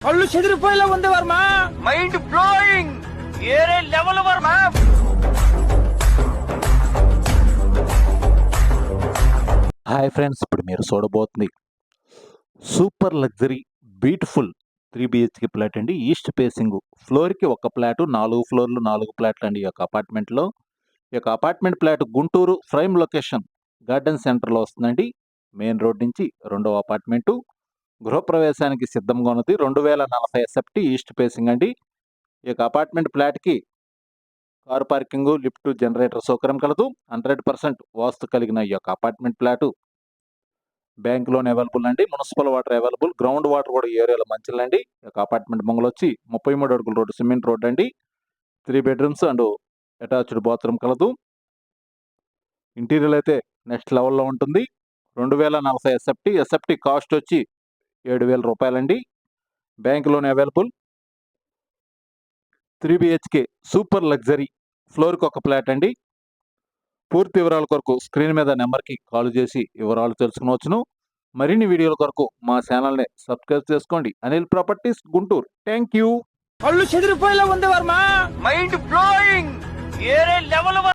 కళ్ళు చెదిరిపోయేలా ఉంది వర్మ. Mind blowing. ఏరే లెవెల్ వర్మ. హాయ్ ఫ్రెండ్స్, ఇప్పుడు మీరు చూడబోతుంది super luxury beautiful 3 BHK flat అండి. ఈస్ట్ ఫేసింగ్, ఫ్లోర్కి ఒక ఫ్లాటు, 4 ఫ్లోర్లు 4 ఫ్లాట్లు అండి. ఈ యొక్క అపార్ట్మెంట్లో ఈ యొక్క apartment flat Guntur prime location garden సెంటర్లో వస్తుందండి. మెయిన్ రోడ్ నుంచి రెండవ అపార్ట్మెంటు. గృహప్రవేశానికి సిద్ధంగా ఉన్నది. 2040 ఎస్ఎఫ్టీ ఈస్ట్ ఫేసింగ్ అండి. ఈ యొక్క అపార్ట్మెంట్ ఫ్లాట్కి కారు పార్కింగ్, లిఫ్ట్, జనరేటర్ సౌకర్యం కలదు. 100% వాస్తు కలిగిన ఈ యొక్క apartment flat bank loan available అండి. Municipal water available. Ground water కూడా ఈ ఏరియాలో మంచిదండి. ఈ యొక్క అపార్ట్మెంట్ బంగ్లా వచ్చి 33 అడుగుల రోడ్డు, సిమెంట్ రోడ్ అండి. 3 బెడ్రూమ్స్ అండ్ అటాచ్డ్ బాత్రూమ్ కలదు. ఇంటీరియర్ అయితే నెక్స్ట్ లెవెల్లో ఉంటుంది. 2040 ఎస్ఎఫ్టీ కాస్ట్ వచ్చి 7,000 రూపాయలండి. Bank loan available. 3 BHK super luxury ఫ్లోర్కి ఒక ఫ్లాట్ అండి. పూర్తి వివరాల కొరకు స్క్రీన్ మీద నెంబర్కి కాల్ చేసి వివరాలు తెలుసుకునవచ్చును. మరిన్ని వీడియోల కొరకు మా ఛానల్ని సబ్స్క్రైబ్ చేసుకోండి. Anil properties, Guntur. Thank you. కళ్ళు చెదిరిపోయేలా ఉంది వర్మ. Mind blowing. ఏరే లెవెల్ వర్మ.